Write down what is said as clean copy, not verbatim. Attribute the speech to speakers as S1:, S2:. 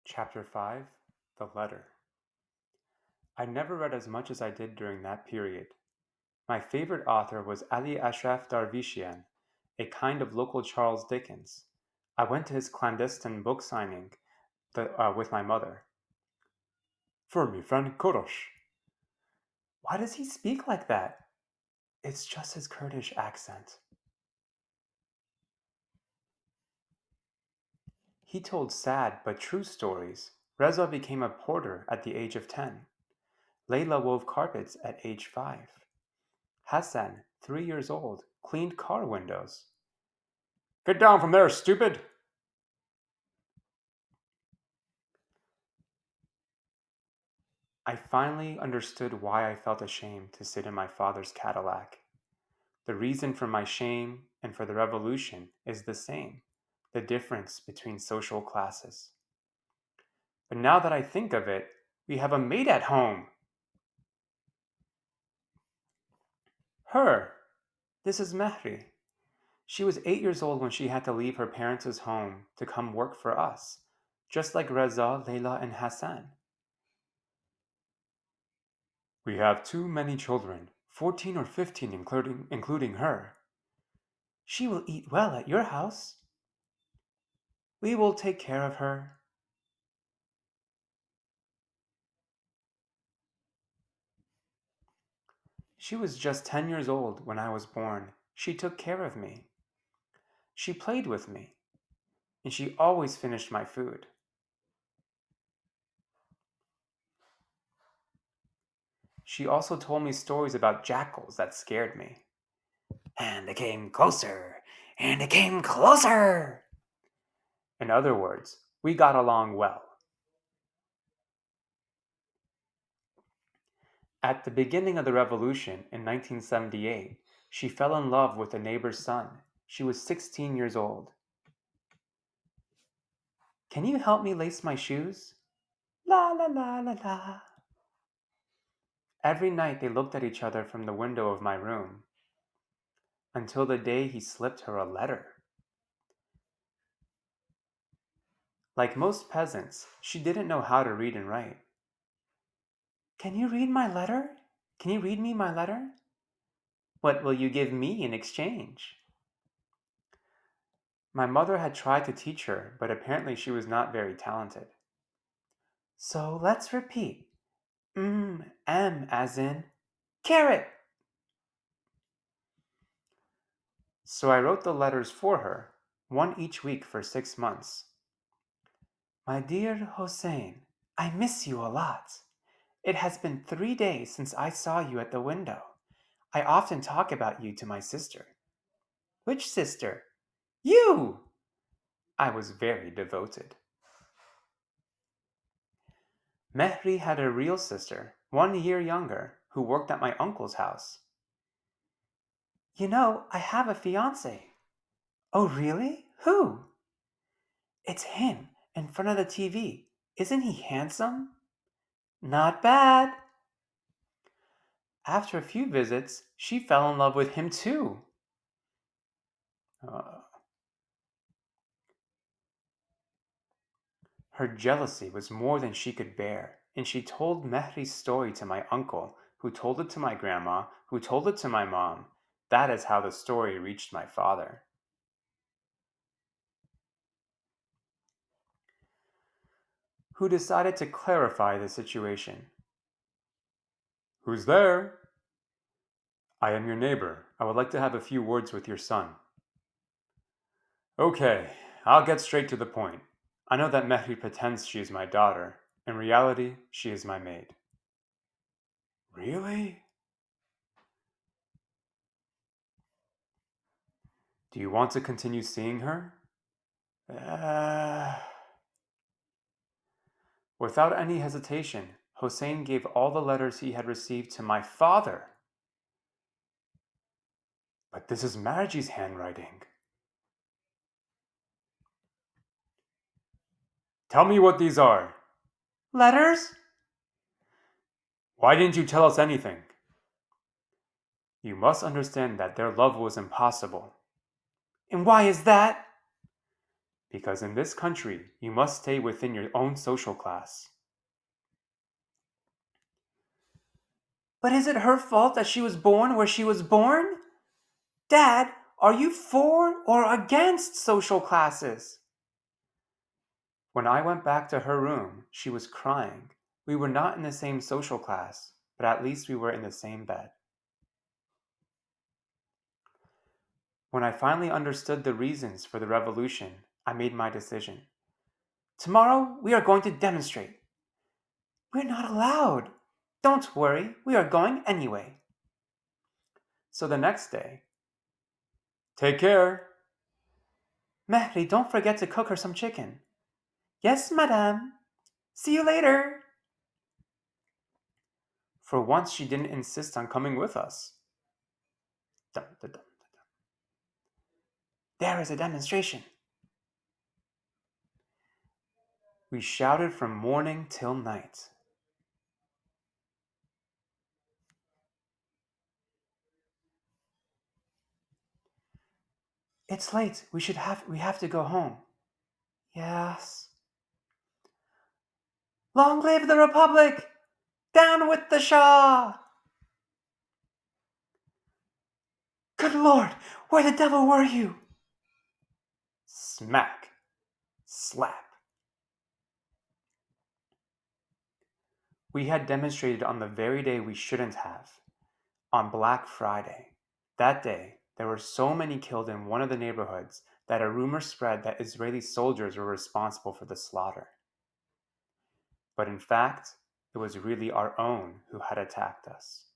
S1: Chapter 5 The Letter. I never read as much as I did during that period. My favorite author was Ali Ashraf Darvishian, a kind of local Charles Dickens. I went to his clandestine book signing with my mother. For me friend Korosh. Why does he speak like that? It's just his Kurdish accent. He told sad but true stories. Reza became a porter at the age of 10. Layla wove carpets at age 5. Hassan, 3 years old, cleaned car windows. Get down from there, stupid! I finally understood why I felt ashamed to sit in my father's Cadillac. The reason for my shame and for the revolution is the same, the difference between social classes. But now that I think of it, we have a maid at home. Her. This is Mehri. She was 8 years old when she had to leave her parents' home to come work for us, just like Reza, Layla, and Hassan. We have too many children, 14 or 15 including her. She will eat well at your house. We will take care of her. She was just 10 years old when I was born. She took care of me. She played with me, and she always finished my food. She also told me stories about jackals that scared me. And they came closer, and they came closer. In other words, we got along well. At the beginning of the revolution in 1978, she fell in love with a neighbor's son. She was 16 years old. Can you help me lace my shoes? La la la la la. Every night they looked at each other from the window of my room, until the day he slipped her a letter. Like most peasants, she didn't know how to read and write. Can you read my letter? Can you read me my letter? What will you give me in exchange? My mother had tried to teach her, but apparently she was not very talented. So let's repeat. M as in carrot. So I wrote the letters for her, one each week for 6 months. My dear Hossein, I miss you a lot. It has been 3 days since I saw you at the window. I often talk about you to my sister. Which sister? You! I was very devoted. Mehri had a real sister, 1 year younger, who worked at my uncle's house. You know, I have a fiance. Oh, really? Who? It's him, in front of the TV. Isn't he handsome? Not bad. After a few visits, she fell in love with him too. Uh, Her jealousy was more than she could bear, and she told Mehri's story to my uncle, who told it to my grandma, who told it to my mom. That is how the story reached my father. Who decided to clarify the situation. Who's there? I am your neighbor. I would like to have a few words with your son. Okay, I'll get straight to the point. I know that Mehri pretends she is my daughter. In reality, she is my maid. Really? Do you want to continue seeing her? Uh... Without any hesitation, Hossein gave all the letters he had received to my father. But this is Margie's handwriting. Tell me what these are. Letters? Why didn't you tell us anything? You must understand that their love was impossible. And why is that? Because in this country, you must stay within your own social class. But is it her fault that she was born where she was born? Dad, are you for or against social classes? When I went back to her room, she was crying. We were not in the same social class, but at least we were in the same bed. When I finally understood the reasons for the revolution, I made my decision. Tomorrow, we are going to demonstrate. We're not allowed. Don't worry, we are going anyway. So the next day, take care. Mehri, don't forget to cook her some chicken. Yes, madame. See you later. For once, she didn't insist on coming with us. Dun, dun, dun. There is a demonstration. We shouted from morning till night. It's late. We have to go home. Yes. Long live the Republic! Down with the Shah! Good Lord, where the devil were you? Smack. Slap. We had demonstrated on the very day we shouldn't have, on Black Friday. That day, there were so many killed in one of the neighborhoods that a rumor spread that Israeli soldiers were responsible for the slaughter. But in fact, it was really our own who had attacked us.